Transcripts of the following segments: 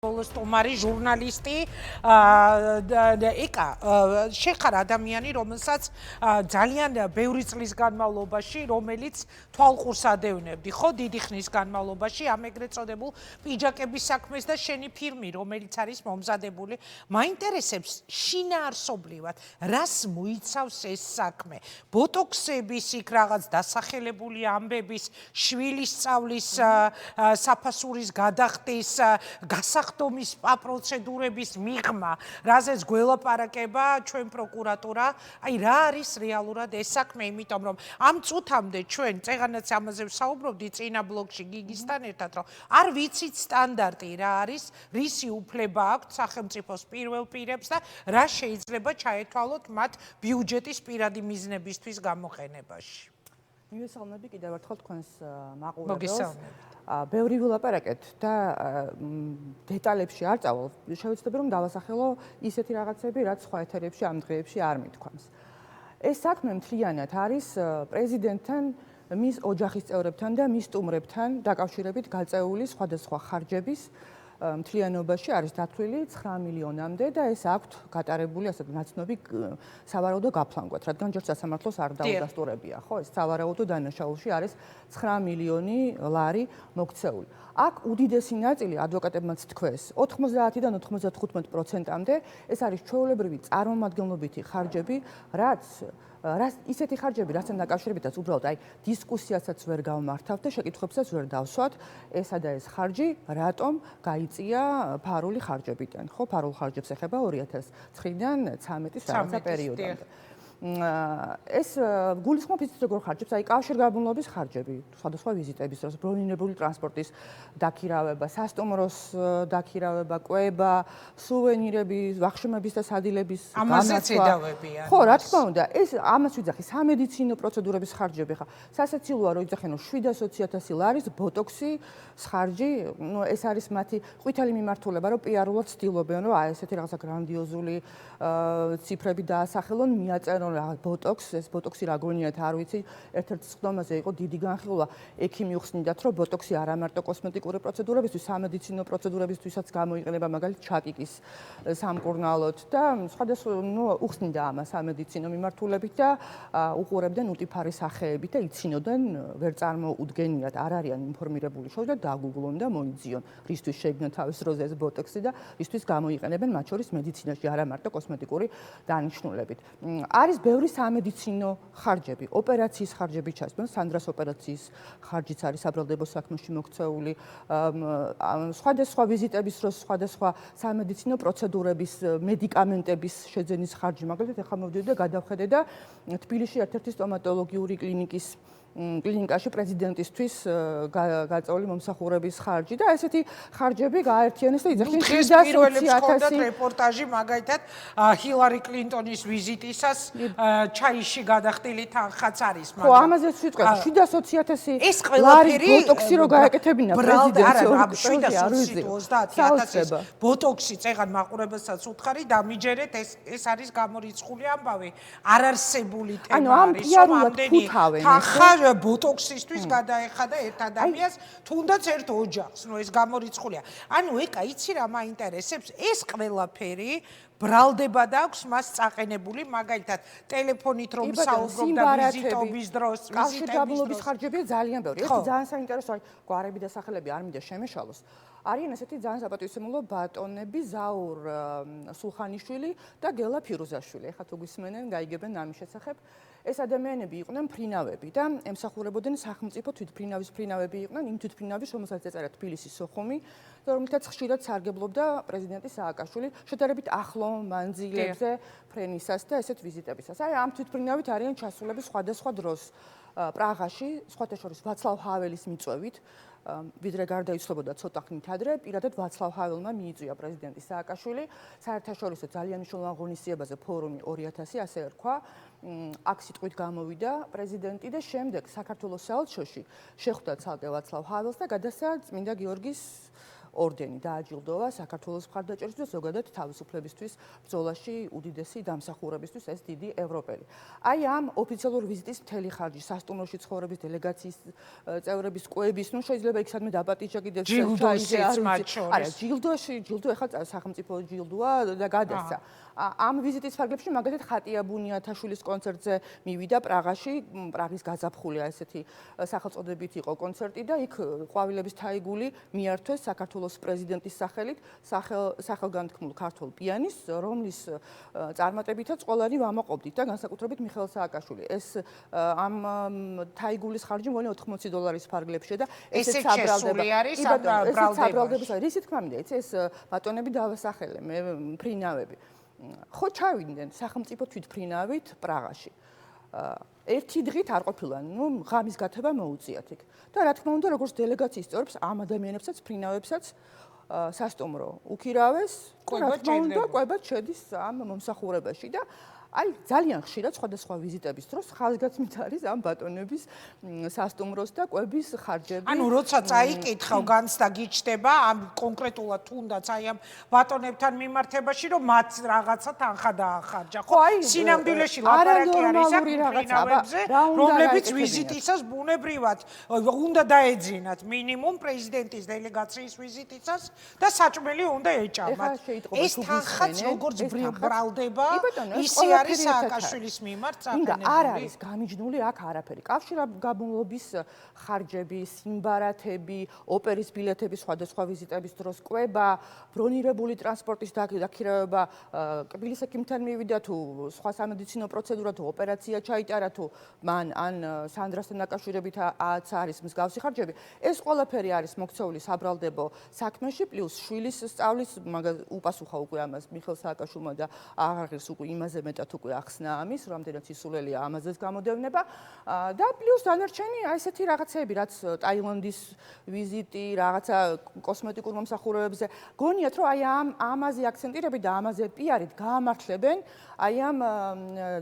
სტუმარი ჟურნალისტი ეკა შეხარ ადამიანი რომელსაც ძალიან ბევრი წლის განმავლობაში რომელიც თვალყურს ადევნებდი ხო დიდი ხნის განმავლობაში ამ ეგრეთ წოდებულ პიჯაკების საქმეს და შენი ფილმი რომელიც არის მომზადებული მაინტერესებს შინაარსობრივად რას მოიცავს ეს საქმე ბოტოქსების იქ რაღაც დასახელებული ამბების შვილის სწავლის საფასურის გადახდის გასახდომის პროცედურების მიღმა, რაზეც გველაპარაკება ჩვენ პროკურატურა, აი რა არის რეალურად ეს საქმე, იმიტომ რომ ამ წუთამდე ჩვენ წეღანაც ამაზე ვსაუბრობდი წინა ბლოგში გიგისთან ერთად, რომ არ ვიცით სტანდარტი რა არის, რისი უფლება აქვთ სახელმწიფოს პირველ პირებს და რა შეიძლება ჩაეთვალოთ მათ ბიუჯეტის პირადი მიზნებისთვის გამოყენებაში. მივესალმები კიდევ ერთხელ თქვენს მაყურებელს. ბევრი ვილაპარაკეთ და დეტალებში არ წავალ. შევეცდები რომ დავასახელო ისეთი რაღაცები, რაც სხვა ეთერებში ამ დღეებში არ მithქვამს. ეს საქმე მთლიანად არის პრეზიდენტთან, მის ოჯახის წევრებთან და მის სტუმრებთან დაკავშირებით გაწეული სხვადასხვა ხარჯების მთლიანობაში არის დათვლილი 9 მილიონამდე და ეს აქვთ გატარებული ასეთ ნაცნობი სავარაუდო გაფლანგვად, რადგან ჯერ სასამართლოს არ დაუდასტურებია, ხო? ეს სავარაუდო დანაშაულში არის 9 მილიონი ლარი მოქცეული. აქ უდიდესი ნაწილი ადვოკატებმაც თქვეს, 90-დან 95%-მდე ეს არის ჩვეულებრივი წარმომადგენლობითი ხარჯები, რაც ისეთი ხარჯები, რასთან დაკავშირებითაც უბრალოდ აი დისკუსიასაც ვერ გავმართავთ და შეკითხვებსაც ვერ დავსვათ, ესა და ეს ხარჯი რატომ გაიწია ფარული ხარჯებიდან, ხო? ფარულ ხარჯებს ეხება 2009-დან 13-ის რაღაცა პერიოდამდე. ეს გულისხმობს ისეთ როგორ ხარჯებს, აი კავშირგაბმულობის ხარჯები, სხვადასხვა ვიზიტების დროს, ბრონირებული ტრანსპორტის დაქირავება, სასტუმროს დაქირავება, კვება, სუვენირების, ვახშმების და სადილების გამოცვა. ამაზე ცედავებია. ხო, რა თქმა უნდა, ეს ამას ვიძახი სამედიცინო პროცედურების ხარჯები ხა. სასაცილოა რომ იძახენ 720.000 ლარის ბოტოქსი ხარჯი, ნუ ეს არის მათი ყვითელი მიმართულება, რომ პიარულად ცდილობენ, რომ აი ესეთი რაღაცა გრანდიოზული ციფრები დაასახელონ, მიაწერონ ბოტოქს, ეს ბოტოქსი რა გონიათ, არ ვიცი, ერთ-ერთ სხდომაზე იყო დიდი განხილვა, ექიმი უხსნიდათ, რომ ბოტოქსი არა მარტო კოსმეტიკური პროცედურებისთვის, სამედიცინო პროცედურებისთვისაც გამოიყენება, მაგალითად ჩაკიკის სამკურნალოდ და სხვადასხვა, ნუ უხსნიდა ამას სამედიცინო მიმართულებით და უყურებდნენ უტიფარი სახეებით და იცინოდნენ, ვერ წარმოუდგენიათ, არ არიან ინფორმირებული შოუ და დაგუგლონ და მოიძიონ, რისთვის შეიგნო თავის დროზე ეს ბოტოქსი და რისთვის გამოიყენებენ, მათ შორის მედიცინაში, არა მარტო კოსმეტიკური დანიშნულებით. არის ბევრი სამედიცინო ხარჯები, ოპერაციის ხარჯები ჩასმენ, სანდრას ოპერაციის ხარჯიც არის საბრალდებო საქმეში მოქცეული, სხვადასხვა ვიზიტების დროს სხვადასხვა სამედიცინო პროცედურების, მედიკამენტების შეძენის ხარჯი, მაგალითად, ახლა მოვიდოდი და გადავხედე და თბილისში ერთ-ერთი სტომატოლოგიური კლინიკაში პრეზიდენტისთვის გაწეული მომსახურების ხარჯი და ესეთი ხარჯები გააერთიანეს და იძახიან 720.000 რეპორტაჟი მაგალითად ჰილარი კლინტონის ვიზიტისას ჩაიში გადახდილი თანხაც არის მაგრამ ხო ამაზეც ვიტყვი 720.000 ლარის ბოტოქსი რო გააკეთებინა პრეზიდენტს 720.000 ბოტოქსი წეგან მაყურებელსაც უთხარი დამიჯერეთ ეს არის გამორიცხული ამბავი არარსებული თემა არის რომ ამდენი თანხა ბოტოქსისთვის გადაეხადა ერთ ადამიანს, თუნდაც ერთ ოჯახს, ნუ ეს გამორიცხულია. ანუ ეკა, იცი რა მაინტერესებს, ეს ყველაფერი ბრალდება და აქვს მას წაყენებული, მაგალითად, ტელეფონით რომ საუბრობდა ვიზიტობის დროს, კავშირგაბმულობის ხარჯებია ძალიან ბევრი. ერთი ძალიან საინტერესო არის, გვარები და სახელები არ მინდა შემეშალოს. არიან ესეთი ძალიან საპატივისცემულო ბატონები, ზაურ სულხანიშვილი და გელა ფირუზაშვილი. ეხლა თუ გვისმენენ, გაიგებენ ამის შესახებ. ეს ადამიანები იყვნენ ფრინავები და ემსახურებოდნენ სახელმწიფო თვითმფრინავის ფრინავები იყვნენ, იმ თვითმფრინავის, რომელსაც ეწერა თბილისის სოხუმი და რომელთაც ხშირად სარგებლობდა პრეზიდენტი სააკაშვილი შედარებით ახლო მანძილებზე ფრენისას და ესეთ ვიზიტებისას. აი ამ თვითმფრინავით არიან ჩასულები სხვადასხვა დროს პრაღაში, სხვათა შორის ვაცლავ ჰაველის მიწვევით, ვიდრე გარდაიცვალებოდა ცოტა ხნით ადრე, პირადად ვაცლავ ჰაველმა მიიწვია პრეზიდენტი სააკაშვილი, საერთაშორისო ძალიან მნიშვნელოვან ღონისძიებაზე ფორუმი 2000, ასე ერქვა, აქ სიტყვით გამოვიდა პრეზიდენტი და შემდეგ საქართველოს საელჩოში შეხვდა ცალკე ვაცლავ ჰაველს და გადასცა წმინდა გიორგის ორდენი დააჯილდოვა საქართველოს მხარდაჭერისთვის და ზოგადად თავისუფლებისთვის ბრძოლაში უდიდესი დამსახურებისთვის ეს დიდი ევროპელი. აი ამ ოფიციალურ ვიზიტის მთელი ხარჯი სასტუმროში ცხოვრების დელეგაციის წევრების კვების, ну შეიძლება იქ სადმე დაპატიჟა კიდევ არა, ჯილდო ეხლა სახელმწიფო ჯილდოა და გადასცა. ამ ვიზიტის ფარგლებში მაგალითად ხატია ბუნიათაშვილის კონცერტზე მივიდა პრაღაში, პრაღის გაზაფხულია ესეთი სახელწოდებით იყო კონცერტი და იქ ყვავილების თაიგული მიართვეს საქართველოს პრეზიდენტის სახელით სახელგანთქმულ ქართულ პიანისტს, რომლის წარმატებითაც ყველანი ვამაყობდით და განსაკუთრებით მიხეილ სააკაშვილი. ეს ამ თაიგულის ხარჯი მგონი $80 ფარგლებშია და ესეც საბრალდება. რისი თქმა მინდა, იცი ეს ბატონები დავასახელე, მე ფრინავები. ხო ჩავიდნენ სახელმწიფო თვითფრინავით პრაღაში. ერთი დღით არ ყოფილან, ну ღამის გათება მოუწიათ იქ. და რა თქმა უნდა, როგორც დელეგაციის წევრებს, ამ ადამიანებსაც, ფრინავებსაც სასტუმრო უქირავეს, რა თქმა უნდა, კვებად შედის ამ მომსახურებაში და აი ძალიან ხშირად სხვადასხვა ვიზიტების დროს ხალხგაცმით არის ამ ბატონების სასტუმროს და კვების ხარჯები. ანუ როცა წაიკითხავ განცდა გიჩნდება ამ კონკრეტულად თუნდაც აი ამ ბატონებთან მიმართებაში რომ მათ რაღაცა თანხა დაახარჯა. ხო, სინამდვილეში ლაპარაკი არის ამ ფრინავებზე, რომლებიც ვიზიტისას ბუნებრივად უნდა დაეძინათ მინიმუმ პრეზიდენტის დელეგაციის ვიზიტისას და საჭმელი უნდა ეჭამათ. ეს თანხაც როგორც ბრალდება, ისე არის სააკაშვილის მიმართ საქმეები. არ არის გამიჯნული აქ არაფერი. კავშირგაბმულობის ხარჯები, სიმბარათები, ოპერის ბილეთების სხვადასხვა ვიზიტების დროს კვება, ბრონირებული ტრანსპორტის დაქირავება, კბილის ექიმთან მივიდა თუ სხვა სამედიცინო პროცედურა თუ ოპერაცია ჩაიტარა თუ მან ან სანდრასთან დაკავშირებით არის მსგავსი ხარჯები. ეს ყველაფერი არის მოქცეული საბრალდებო საქმეში, პლუს შვილის სწავლის, მაგას უპასუხა უკვე ამას მიხეილ სააკაშვილმა და აღარ ღირს უკვე იმაზე მეტად უკვე ახსნა ამის, რამდენიც ისულელია ამაზეც გამოდევნება და პლუს დანარჩენი აი ესეთი რაღაცები, რაც ტაილანდის ვიზიტი, რაღაცა კოსმეტიკურ მომსახურებებზე. გონიათ, რომ აი ამაზე აქცენტირები და ამაზე პიარით გაამართლებენ აი ამ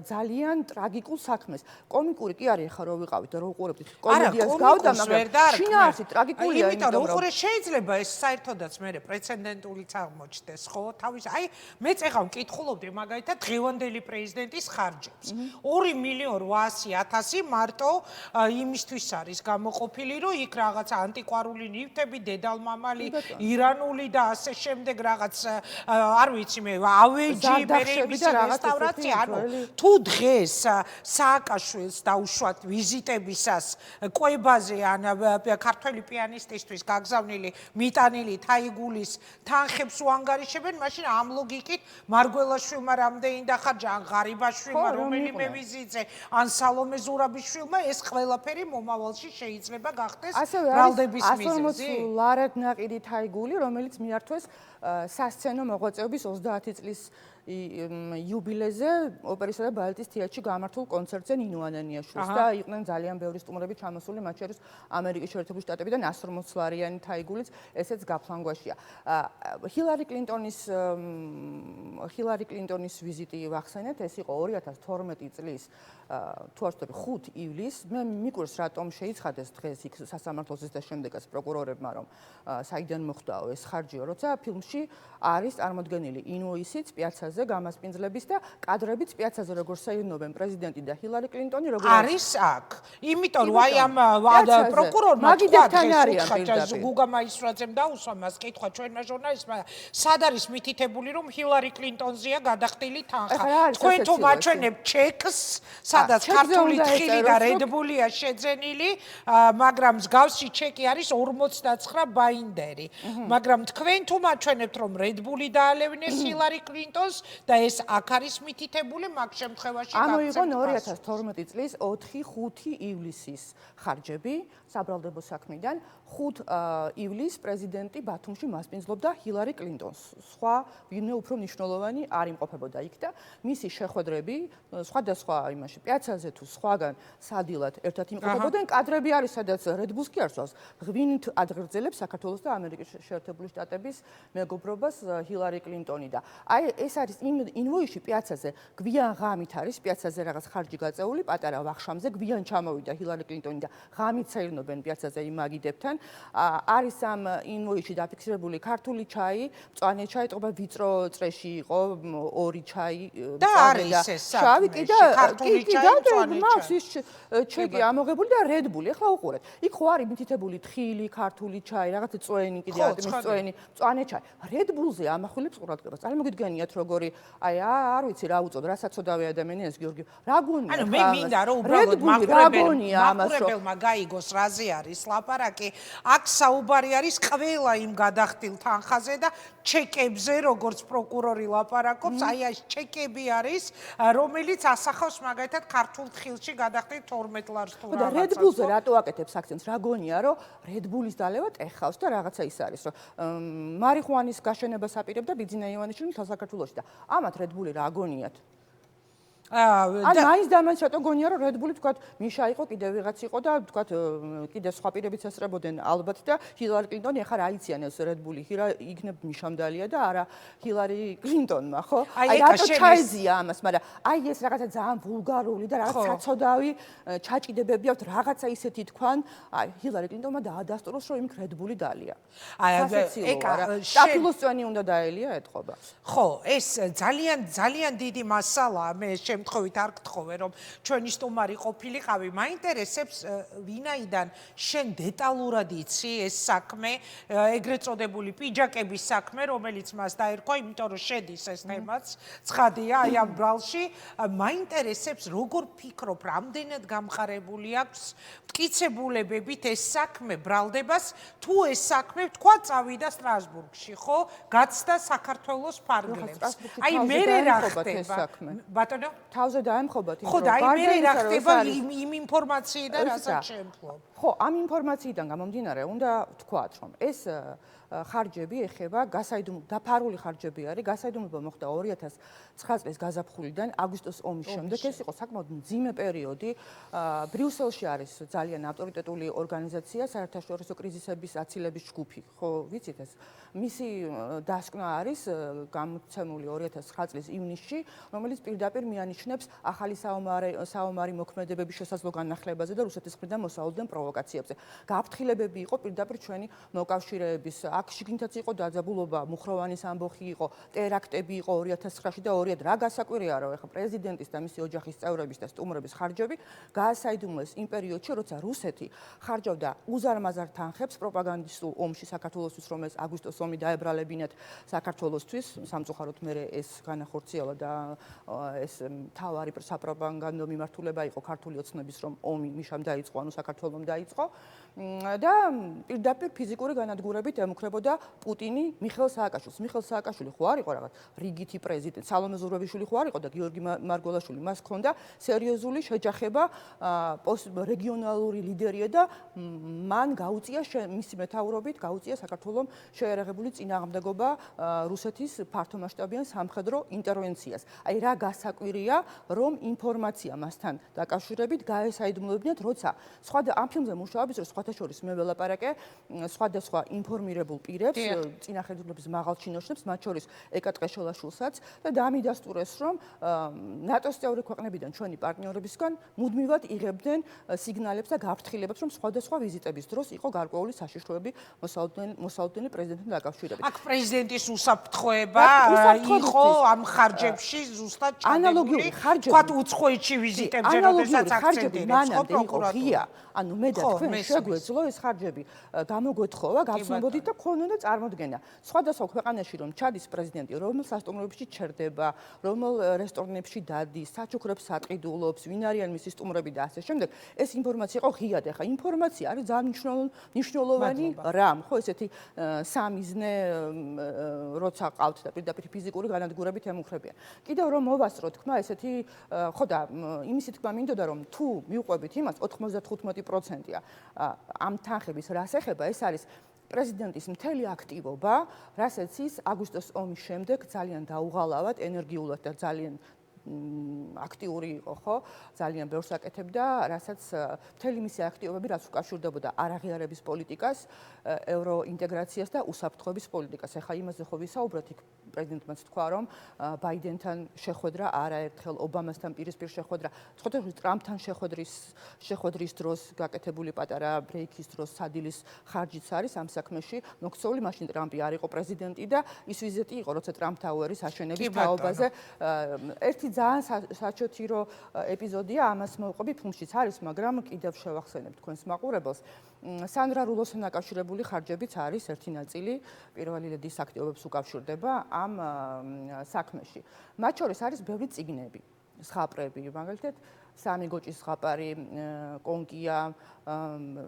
ძალიან ტრაგიკულ საქმეს. კომიკური კი არის ხა რო ვიყავით და რო უყურებდით კომედიას გავდა, მაგრამ შინაარსი ტრაგიკულია, იმიტომ რომ უყურე შეიძლება ეს საერთოდაც მე პრეცედენტულიც აღმოჩნდეს, ხო? თავის აი მეც ეხლა მკითხულობდი მაგალითად დღევანდელი პრეზიდენტის ხარჯებს. 2.800.000 მარტო იმისთვის არის გამოყოფილი, რომ იქ რაღაც ანტიკვარული ნივთები, დედალმამალი, ირანული და ასე შემდეგ რაღაც არ ვიცი მე, ავეჯი, მე იმის რესტავრაცია, ანუ თუ დღეს სააკაშვილს დაუშვათ ვიზიტებისას კვებაზე ან ქართველი პიანისტისთვის გაგზავნილი მიტანილი თაიგულის თანხებს უანგარიშებენ, მაშინ ამ ლოგიკით მარგველაშვილმა რამდენი დახარჯა ან ღარიბაშვილმა რომელიმე ვიზიტზე ან სალომე ზურაბიშვილმა ეს ყველაფერი მომავალში შეიძლება გახდეს ბრალდების მიზეზი. ლარად ნაყიდი თაიგული, რომელიც მიართვეს სასცენო მოღვაწეობის 30 წლის იუბილეზე ოპერისა და ბალეტის თეატრში გამართულ კონცერტზე ნინო ანანიაშვილს და იყვნენ ძალიან ბევრი სტუმრები ჩამოსული, მათ შორის ამერიკის შეერთებული შტატებიდან 140 ლარიანი თაიგულიც, ესეც გაფლანგვაშია. ჰილარი კლინტონის ვიზიტი ვახსენეთ, ეს იყო 2012 წლის თუ არ ვთქვი 5 ივლისს. მე მიკვირს რატომ შეიცხადეს დღეს იქ სასამართლოზე და შემდეგაც პროკურორებმა რომ საიდან მოხვდაო ეს ხარჯიო, როცა ფილმში არის წარმოდგენილი ინვოისიც პიაცაზე გამასპინძლების და კადრებიც პიაცაზე როგორც საინობენ პრეზიდენტი და ჰილარი კლინტონი როგორც არის აქ. იმიტომ რომ აი ამ პროკურორმა გუგა მაისურაძემ დაუსვა მას კითხვა ჩვენმა ჟურნალისტმა, სად არის მითითებული რომ ჰილარი კლინტონზეა გადახდილი თანხა. თქვენ თუ მაჩვენებთ ჩეკს, სადაც ქართული თხილი და რედბულია შეძენილი, მაგრამ მსგავსი ჩეკი არის 49 ბაინდერი. მაგრამ თქვენ თუ მაჩვენებთ რომ რედბული დაალევნეს ჰილარი კლინტონს და ეს აქ არის მითითებული, მაგ შემთხვევაში გამოიღო 2012 წლის 4-5 ივლისის ხარჯები საბრალდებო საქმიდან. 5 ივლისს პრეზიდენტი ბათუმში მასპინძლობდა ჰილარი კლინტონს. სხვა ვინმე უფრო მნიშვნელოვანი არ იმყოფებოდა იქ და მისი შეხვედრები სხვადასხვა იმაში პიაცაზე თუ სხვაგან სადილად ერთად იმყოფებოდნენ. კადრები არის, სადაც რედბულს კი არსვავს. ღვინით ადღრძელებს საქართველოს და ამერიკის შეერთებული შტატების მეგობრობას ჰილარი კლინტონი და აი ეს არის ინვოიში პიაცაზე გვიან ღამით არის პიაცაზე რაღაც ხარჯი გაწეული პატარა ვახშამზე გვიან ჩამოვიდა ჰილარი კლინტონი და ღამით საირნობენ პიაცაზე იმ მაგიდებთან არის ამ ინვოიში დაფიქსირებული ქართული ჩაი, მწვანე ჩაი, ტყობა ვიწრო წრეში იყო 2 ჩაი და არის ეს შავი კი და ქართული ჩაი, მწვანე მაქვს ის ჩეკი ამოღებული და Red Bull. ეხლა უყურეთ. იქ ხო არის მითითებული თხილი, ქართული ჩაი, რაღაცა წვენი, კიდე ატმის წვენი, მწვანე ჩაი. Red Bull-ზე ამახვილებს ყურადღებას. წარმოგიდგენიათ როგორი არ ვიცი რა უწოდ, რა საწოდავი ადამიანია ეს გიორგი. რა გონია? ანუ მე მინდა რომ უბრალოდ მაყურებელმა გაიგოს რაზე არის ლაპარაკი. აქ საუბარი არის ყველა იმ გადახდილ თანხაზე და ჩეკებზე, როგორც პროკურორი ლაპარაკობს, აი ეს ჩეკები არის, რომელიც ასახავს მაგალითად ქართულ თხილში გადახდილ 12 ლარს თუ რაღაცას. და Red Bull-ზე რატო აკეთებს აქცენტს? რა გონია რომ Red Bull-ის დალევა ტეხავს და რაღაცა ის არის, რომ მარიხუანის გაშენებას აპირებდა ბიძინა ივანიშვილი მთელ საქართველოში და ამათ Red Bull-ი რა გონიათ? მაინც და მაინც რატო გონია რომ Red Bull-ი თქვათ მიშა იყო, კიდე ვიღაც იყო და თქვათ კიდე სხვა პირებიც ესწრებოდნენ ალბათ და ჰილარი კლინტონი ახლა რა იციან ეს Red Bull-ი იქნებ მიშამდალია და არა ჰილარი კლინტონმა, ხო? აი რატო ჩაეზია ამას, მაგრამ აი ეს რაღაცა ძალიან ვულგარული და რაღაც საწოდავი ჩაჭიდებები აქვს, რაღაცა ისეთი თქვან, აი ჰილარი კლინტონმა დაადასტუროს რომ იმით Red Bull-ი დალია. სტაფილოს წვენი უნდა დაელია ეთყობა. ხო, ეს ძალიან დიდი მასალაა, მე შემთხვევით არ გთხოვე რომ ჩვენი სტუმარი ყოფილიყავი, მაინტერესებს ვინაიდან შენ დეტალურად იცი ეს საქმე, ეგრეთ წოდებული პიჯაკების საქმე, რომელიც მას დაერქვა, იმიტომ რომ შედის ეს თემაც, ცხადია აი ამ ბრალში, მაინტერესებს როგორ ფიქრობ, რამდენად გამყარებული აქვს მტკიცებულებებით ეს საქმე ბრალდებას, თუ ეს საქმე თქვა წავიდა სტრასბურგში, ხო? გაცდა საქართველოს ფარგლებს. აი მე რა ხდება? ბატონო თავზე დაემხობათ ხო და აი მე რა ხდება იმ ინფორმაციიდან რასაც შემფლობ. ხო, ამ ინფორმაციიდან გამომდინარე უნდა ვთქვათ, რომ ეს ხარჯები ეხება დაფარული ხარჯები არის. გასაიდუმლოება მოხდა 2009 წლის გაზაფხულიდან აგვისტოს ომის შემდეგ. ეს იყო საკმაოდ მძიმე პერიოდი. ბრიუსელში არის ძალიან ავტორიტეტული ორგანიზაცია, საერთაშორისო კრიზისების აცილების ჯგუფი. ხო, ვიცით ეს? მისი დასკვნა არის გამოცემული 2009 წლის ივნისში, რომელიც პირდაპირ მიანიშნებს ახალი საომარი მოქმედებების შესაძლო განახლებაზე და რუსეთის მხრიდან მოსავალ პროვოკაციებზე. გაფრთხილებები იყო პირდაპირ ჩვენი მოკავშირეების. აქ შიგნითაც იყო დაძაბულობა, მუხროვანის ამბოხი იყო, ტერაქტები იყო 2009-ში და 2000 რა გასაკვირია რომ ეხა პრეზიდენტის და მისი ოჯახის წევრების და სტუმრების ხარჯები გაასაიდუმლეს იმ პერიოდში, როცა რუსეთი ხარჯავდა უზარმაზარ თანხებს პროპაგანდისტულ ომში საქართველოსთვის, რომელიც აგვისტოს ომი დაებრალებინათ საქართველოსთვის, სამწუხაროდ მე ეს განახორციელა და ეს თავარი საპროპაგანდო მიმართულება იყო ქართული ოცნების რომ ომი მიშამ დაიწყო, ანუ საქართველოს დაიწყო და პირდაპირ ფიზიკური განადგურებით ემუქრებოდა პუტინი მიხეილ სააკაშვილს. მიხეილ სააკაშვილი ხო არ იყო რაღაც რიგითი პრეზიდენტი, სალომე ზურაბიშვილი ხო არ იყო და გიორგი მარგველაშვილი, მას ჰქონდა სერიოზული შეჯახება, რეგიონალური ლიდერია და მან გაუწია მისი მეთაურობით გაუწია საქართველოს შეერაღებული წინააღმდეგობა რუსეთის ფართომასშტაბიან სამხედრო ინტერვენციას. აი რა გასაკვირია, რომ ინფორმაცია მასთან დაკავშირებით გაესაიდუმლოებინათ, როცა ამ ფილმზე მუშაობის დროს სხვათა შორის მე ველაპარაკე სხვადასხვა ინფორმირებულ პირებს, წინა ხელისუფლების მაღალ ჩინოშებს, მათ შორის ეკა ტყეშელაშვილსაც და დამიდასტურეს, რომ ნატოს წევრი ქვეყნებიდან ჩვენი პარტნიორებისგან მუდმივად იღებდნენ სიგნალებს და გაფრთხილებებს, რომ სხვადასხვა ვიზიტების დროს იყო გარკვეული საშიშროები მოსალოდნელი პრეზიდენტთან დაკავშირებით. აქ პრეზიდენტის უსაფრთხოება იყო ამ ხარჯებში ზუსტად ჩადებული. ანალოგიური ხარჯები, თქვათ უცხოეთში ვიზიტებზე, როდესაც აქცენტირებს ხო პროკურატურა. ანუ მე და თქვენ შეგვეძლო ეს ხარჯები გამოგვეთხოვა, გავცნობოდით და გქონდა და წარმოდგენა. სხვადასხვა ქვეყანაში რომ ჩადის პრეზიდენტი, რომელ სასტუმროებში ჩერდება, რომელ რესტორნებში დადის, საჩუქრებს ატყიდულობს, ვინ არიან მისი სტუმრები და ასე შემდეგ, ეს ინფორმაცია იყო ღიად. ახლა ინფორმაცია არის ძალიან მნიშვნელოვანი რამ, ხო, ესეთი სამიზნე როცა ყავთ და პირდაპირ ფიზიკური განადგურებით ემუქრებიან. კიდევ რომ მოვასწრო თქმა, ესეთი ხო და იმისი თქმა მინდოდა რომ თუ მივყვებით იმას 95%-ია ამ თანხების რას ეხება, ეს არის პრეზიდენტის მთელი აქტივობა, რასაც ის აგვისტოს ომის შემდეგ ძალიან დაუღალავად, ენერგიულად და ძალიან აქტიური იყო, ხო? ძალიან ბევრს აკეთებდა, რასაც მთელი მისი აქტივობები რაც უკავშირდებოდა არაღიარების პოლიტიკას, ევროინტეგრაციას და უსაფრთხოების პოლიტიკას. ეხლა იმაზე ხო ვისაუბროთ, იქ პრეზიდენტმაც თქვა, რომ ბაიდენთან შეხვედრა არაერთხელ, ობამასთან პირისპირ შეხვედრა, ხოთეში ტრამპთან შეხვედრის დროს გაკეთებული პატარა ბრეიკის დროს სადილის ხარჯიც არის ამ საქმეში. მოქცეული მაშინ ტრამპი არ იყო პრეზიდენტი და ის ვიზიტი იყო, როცა ტრამპ ტაუერის აშენების თაობაზე. ერთი ძალიან საჩოთირო ეპიზოდია, ამას მოვყვები, ფილმშიც არის, მაგრამ კიდევ შევახსენებ თქვენს მაყურებელს. სანდრა რულოსთან დაკავშირებული ხარჯებიც არის ერთი ნაწილი, პირველი ლედის აქტივობებს უკავშირდება ამ საქმეში. მათ შორის არის ბევრი წიგნები, ზღაპრები, მაგალითად, სამი გოჭის ზღაპარი, კონკია,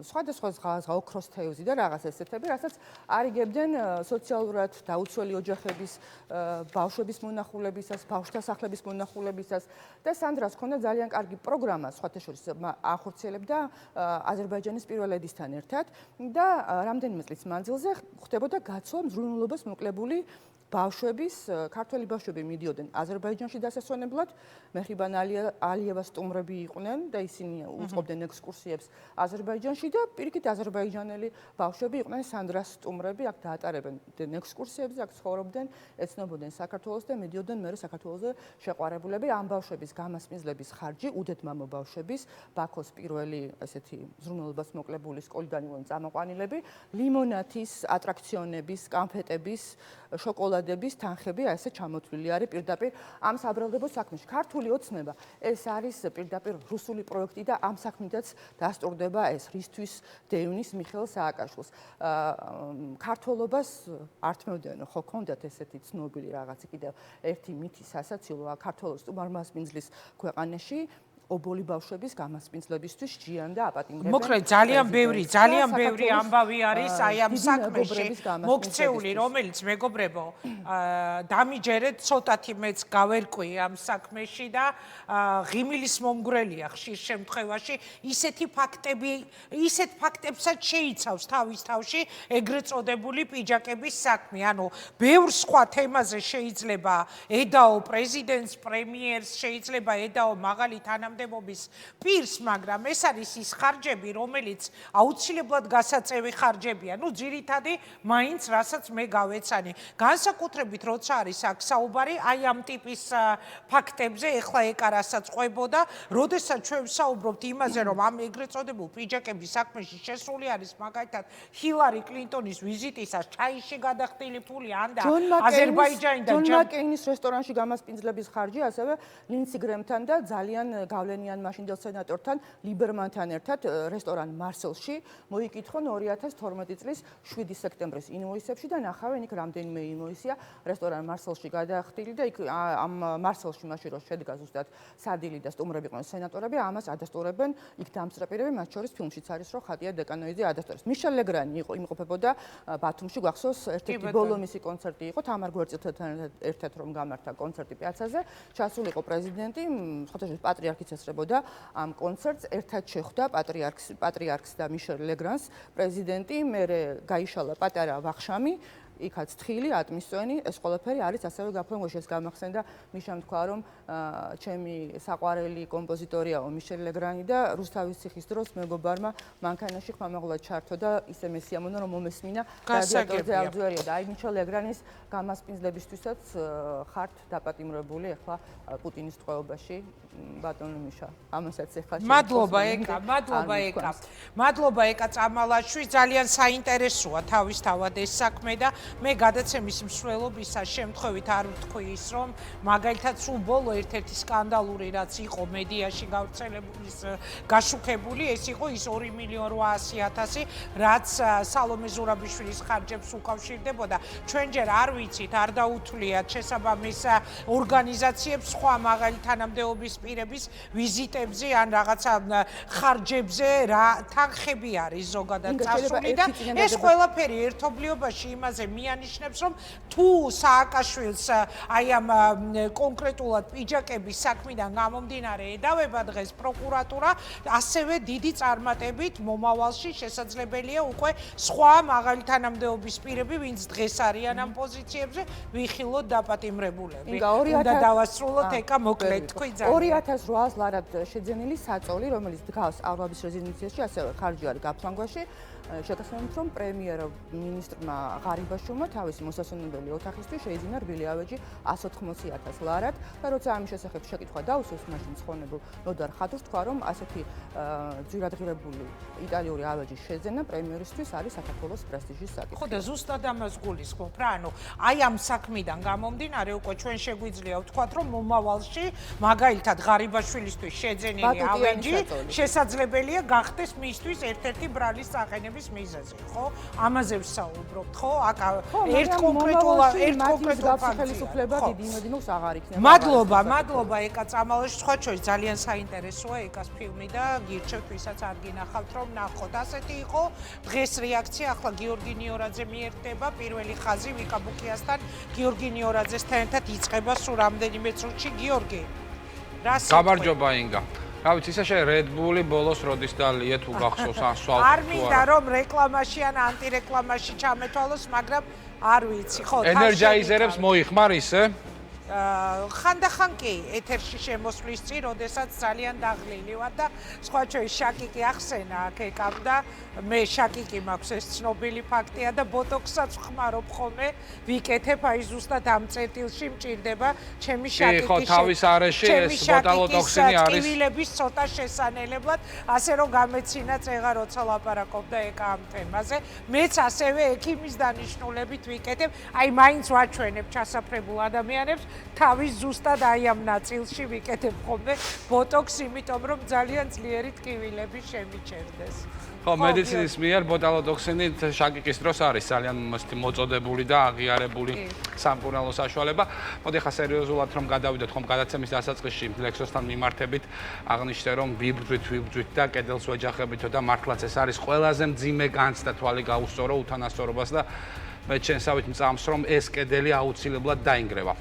სხვადასხვა ზღა, ოქროს თევზი და რაღაც ესეთები, რასაც არიგებდნენ სოციალურად დაუცველი ოჯახების, ბავშვების მონახულებისას, ბავშვთა სახლების მონახულებისას და სანდრას ჰქონდა ძალიან კარგი პროგრამა, სხვათა შორის ახორციელებდა აზერბაიჯანის პირველ ლედისთან ერთად და რამდენიმე წლის მანძილზე ხდებოდა გაცვლა მზრუნველობას მოკლებული ბავშვების, ქართველი ბავშვები მიდიოდნენ აზერბაიჯანში დასასვენებლად, მეჰრიბან ალიევას სტუმრები იყვნენ და ისინი უწყობდნენ ექსკურსიებს აზერბაიჯანში და პირიქით აზერბაიჯანელი ბავშვები იყვნენ სანდრას სტუმრები, აქ დაატარებდნენ ექსკურსიებზე, აქ ცხოვრობდნენ, ეცნობოდნენ საქართველოს და მიდიოდნენ მერე საქართველოზე შეყვარებულები. ამ ბავშვების გამასპინძლების ხარჯი, უდედმამო ბავშვების, ბაქოს პირველი ესეთი მზრუნველობას მოკლებული სკოლიდან იყვნენ წამოყვანილები, ლიმონათის, ატრაქციონების, კანფეტების, შოკოლადების თანხები ასე ჩამოთვლილი არის პირდაპირ ამ საბრალდებო საქმეში. ქართული ოცნება ეს არის პირდაპირ რუსული პროექტი და ამ საქმითაც დასტურდება ეს რისთვის დევნის მიხეილ სააკაშვილს. ქართულობას ართმევდნენ, ხო ქონდათ ესეთი ცნობილი რაღაცი კიდევ ერთი მითი სასაცილოა ქართულოს სტუმარმასპინძლის ქვეყანაში ობოლი ბავშვების გამასპინძლებისთვის ჯიან და აპატიმრებენ. მოკლედ ძალიან ბევრი ამბავი არის აი ამ საქმეში მოქცეული, რომელიც მეგობრებო, დამიჯერეთ ცოტათი მეც გავერკვი ამ საქმეში და ღიმილის მომგვრელია ხშირ შემთხვევაში ისეთ ფაქტებსაც შეიცავს თავის თავში ეგრეთ წოდებული პიჯაკების საქმე. ანუ ბევრ სხვა თემაზე შეიძლება ედაო პრეზიდენტს, პრემიერს, შეიძლება ედაო მაღალი თანამდებობის პირს, მაგრამ ეს არის ის ხარჯები, რომელიც აუცილებლად გასაწევი ხარჯებია. ნუ ძირითადი მაინც რასაც მე გავეცანი. განსაკუთრებით როცა არის აქ საუბარი აი ამ ტიპის ფაქტებზე, ეხლა ეკა რასაც ყვებოდა, როდესაც ჩვენ ვსაუბრობთ იმაზე, რომ ამ ეგრეთ წოდებულ პიჯაკების საქმეში შესული არის მაგალითად ჰილარი კლინტონის ვიზიტისას ჩაიში გადახდილი ფული ან და აზერბაიჯანიდან ჯონ მაკეინის რესტორანში გამასპინძლების ხარჯი, ასევე ლინსი გრემთან და ძალიან გავლენიან მაშინდელ სენატორთან ლიბერმანთან ერთად რესტორან მარსელში მოიკითხონ 2012 წლის 7 სექტემბრის ინვოისებში და ნახავენ იქ რამდენიმე ინვოისია რესტორან მარსელში გადახდილი და იქ ამ მარსელში მაშინ რომ შედგა ზუსტად სადილი და სტუმრები იყვნენ სენატორები, ამას ადასტურებენ იქ დამსწრეპირები, მათ შორის ფილმშიც არის რომ ხატია დეკანოიძე ადასტურებს. მიშელ ლეგრანი იყო იმყოფებოდა ბათუმში, გვახსოვს ერთ-ერთი ბოლო მისი კონცერტი იყო თამარ გვერდწელთან ერთად რომ გამართა კონცერტი პიაცაზე, ჩასული იყო პრეზიდენტი, ხოთეში პატრიარქიც ესწრებოდა ამ კონცერტს, ერთად შეხვდა პატრიარქს და მიშელ ლეგრანს პრეზიდენტი, მერე გაიშალა პატარა ვახშამი, იქაც თხილი, ატმისწვენი, ეს ყველაფერი არის ასევე გაფორმებული. ეს გამახსენდა მიშამ თქვა, რომ ჩემი საყვარელი კომპოზიტორიაო მიშელ ლეგრანი და რუსთავის ციხის დროს მეგობარმა მანქანაში ხმამაღლა ჩართო და ისე მესიამონა რომ მომესმინა რადიატორზე ავძვერია და აი მიშელ ლეგრანის გამასპინძლებისთვისაც ხართ დაპატიმრებული ახლა პუტინის ტყვეობაში ბატონო მიშა. ამასაც ახლა მადლობა ეკა წამალაშვილი, ძალიან საინტერესოა თავისთავად ეს საქმე და მე გადაცემის მსვლელობისას შემთხვევით არ ვთქვი ის, რომ მაგალითად სულ ბოლო ერთ-ერთი სკანდალური რაც იყო მედიაში გავრცელებული, გაშუქებული, ეს იყო ის 2.800.000, რაც სალომე ზურაბიშვილის ხარჯებს უკავშირდებოდა. ჩვენ ჯერ არ ვიცით, არ დაუთვლიათ შესაბამის ორგანიზაციებს სხვა მაღალი თანამდებობის პირების ვიზიტებზე ან რაღაცა ხარჯებზე რა თანხები არის ზოგადად წასული და ეს ყველაფერი ერთობლიობაში იმაზე მიანიშნებს, რომ თუ სააკაშვილს აი ამ კონკრეტულად პიჯაკების საქმიდან გამომდინარე ედავება დღეს პროკურატურა, ასევე დიდი წარმატებით მომავალში შესაძლებელია უკვე სხვა მაღალი თანამდებობის პირები, ვინც დღეს არიან ამ პოზიციებზე, ვიხილოთ დაპატიმრებულები. უნდა დავასრულოთ ეკა მოკლედ თქვი ძალიან. 2800 ლარად შეძენილი საწოლი, რომელიც დგას ავაბის რეზიდენციაში, ასევე ხარჯი არის გაფრანგვაში. შეგახსენებთ, რომ პრემიერ მინისტრმა ღარიბაშვილმა თავისი მოსასვენებელი ოთახისთვის შეიძინა რბილი ავეჯი 180,000 ლარად და როცა ამის შესახებ შეკითხვა დაუსვეს, მაშინ ცხონებულ ნოდარ ხატურს თქვა, რომ ასეთი ძვირადღირებული იტალიური ავეჯის შეძენა პრემიერისთვის არის საქართველოს პრესტიჟის საკითხი. ხო და ზუსტად ამას გულისხმობ რა, ანუ აი ამ საქმიდან გამომდინარე უკვე ჩვენ შეგვიძლია ვთქვათ, რომ მომავალში მაგალითად ღარიბაშვილისთვის შეძენილი ავეჯი შესაძლებელია გახდეს მისთვის ერთ-ერთი ბრალის საყენების მიზეზი, ხო? ამაზე ვსაუბრობთ, ხო? აქ ერთ კონკრეტულ ხელისუფლება დიდი იმედინოს აღარ იქნება. მადლობა ეკა წამალაში, სხვა შორის ძალიან საინტერესოა ეკას ფილმი და გირჩევთ, ვისაც არ გინახავთ, რომ ნახოთ. ასეთი იყო დღეს რეაქცია, ახლა გიორგი ნიორაძე მიერთება პირველი ხაზი ვიკაბუკიასთან, გიორგი ნიორაძესთან ერთად იწყება სულ რამდენიმე წუთში. გიორგი, რა სიტყვა? გამარჯობა ინგა. რა ვიცი, ისე Red Bull-ი ბოლოს როდის დალიე თუ გახსოვს ან სვავ. არ მინდა რომ რეკლამაში ან ანტირეკლამაში ჩამეთვალოს, მაგრამ არ ვიცი, ხო, ენერგიზერებს მოიხმარ ისე? ხანდახან კი ეთერში შემოსვლის წინ, როდესაც ძალიან დაღლილი ვარ და სხვა შორის შაკიკი ახსენა აქ ეკავდა, მე შაკიკი მაქვს ეს ცნობილი ფაქტია და ბოტოქსსაც ხმარობ ხოლმე, ვიკეთებ აი ზუსტად ამ წერტილში მჭირდება ჩემი შაკიკის. ხო, თავის არეში ეს ბოტალოტოქსინი არის. ტკივილების ცოტა შესანელებლად, ასე რომ გამეცინა წეღა როცა ლაპარაკობდა ეკა ამ თემაზე. მეც ასევე ექიმის დანიშნულებით ვიკეთებ, აი მაინც ვაჩვენებ ჩასაფრებულ ადამიანებს თავის ზუსტად აი ამ ნაწილში ვიკეთებ ხოლმე ბოტოქს, იმიტომ რომ ძალიან ძლიერი ტკივილები შემიჩერდეს. ხო, მედიცინის მიერ ბოტალოტოქსინი შაკიკის დროს არის ძალიან მოწოდებული და აღიარებული სამკურნალო საშუალება. მოდი ხა სერიოზულად რომ გადავიდეთ ხომ გადაცემის დასაწყისში ლექსოსთან მიმართებით აღნიშნე რომ ვიბრძვით და კედელს ვეჯახებითო და მართლაც ეს არის ყველაზე მძიმე განცდა თვალი გაუსწორო უთანასწორობას და მე ჩემსავით მწამს რომ ეს კედელი აუცილებლად დაინგრევა.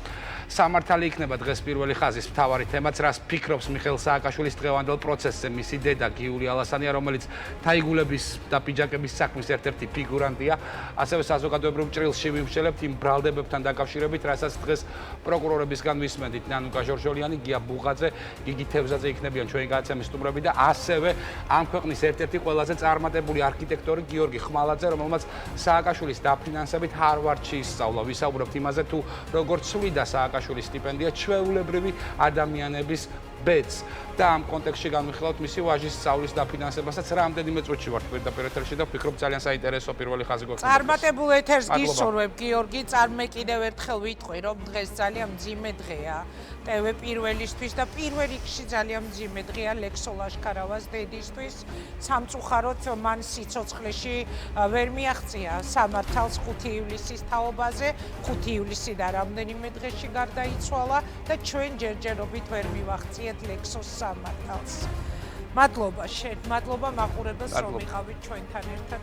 სამართალი იქნება დღეს პირველი ხაზის მთავარი თემაც, რას ფიქრობს მიხეილ სააკაშვილის დღევანდელ პროცესზე მისი დედა გიული ალასანია, რომელიც თაიგულების და პიჯაკების საქმის ერთ-ერთი ფიგურანტია, ასევე საზოგადოებრივ ჭრილში ვიმსჯელებთ იმ ბრალდებებთან დაკავშირებით, რასაც დღეს პროკურორებისგან ვისმენთ, ნანუკა ჟორჟოლიანი, გია ბუღაძე, გიგი თევზაძე იქნებიან ჩვენი გადაცემის სტუმრები და ასევე ამ ქვეყნის ერთ-ერთი ყველაზე წარმატებული არქიტექტორი გიორგი ხმალაძე, რომელმაც სააკაშვილის დაფინანსებით ჰარვარდში ისწავლა. ვისაუბრებთ იმაზე, თუ როგორ ცვლიდა სააკაშვილის სტიპენდია ჩვეულებრივი ადამიანების ბედს და ამ კონტექსტში განვიხილავთ მისი ვაჟის სწავლის დაფინანსებასაც. რამდენიმე წუთში ვართ პირდაპირ ეთერში და ვფიქრობ ძალიან საინტერესო პირველი ხაზი გვექნება. წარმატებულ ეთერს გისურვებ, გიორგი, წარმე კიდევ ერთხელ ვიტყვი, რომ დღეს ძალიან მძიმე დღეა TV პირველისთვის და პირველ რიგში ძალიან მძიმე დღეა ლექსო ლაშქარავას დედისთვის. სამწუხაროდ მან სიცოცხლეში ვერ მიაღწია სამართალს 5 ივლისის თაობაზე, 5 ივლისი და რამდენიმე დღეში გარდაიცვალა და ჩვენ ჯერჯერობით ვერ მივაღწიეთ ლექსოს სამართალს. მადლობა შენ, მადლობა მაყურებელს, რომ იყავით ჩვენთან ერთად.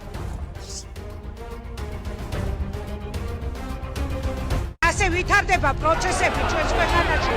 ასე ვითარდება პროცესები ჩვენს ქვეყანაში.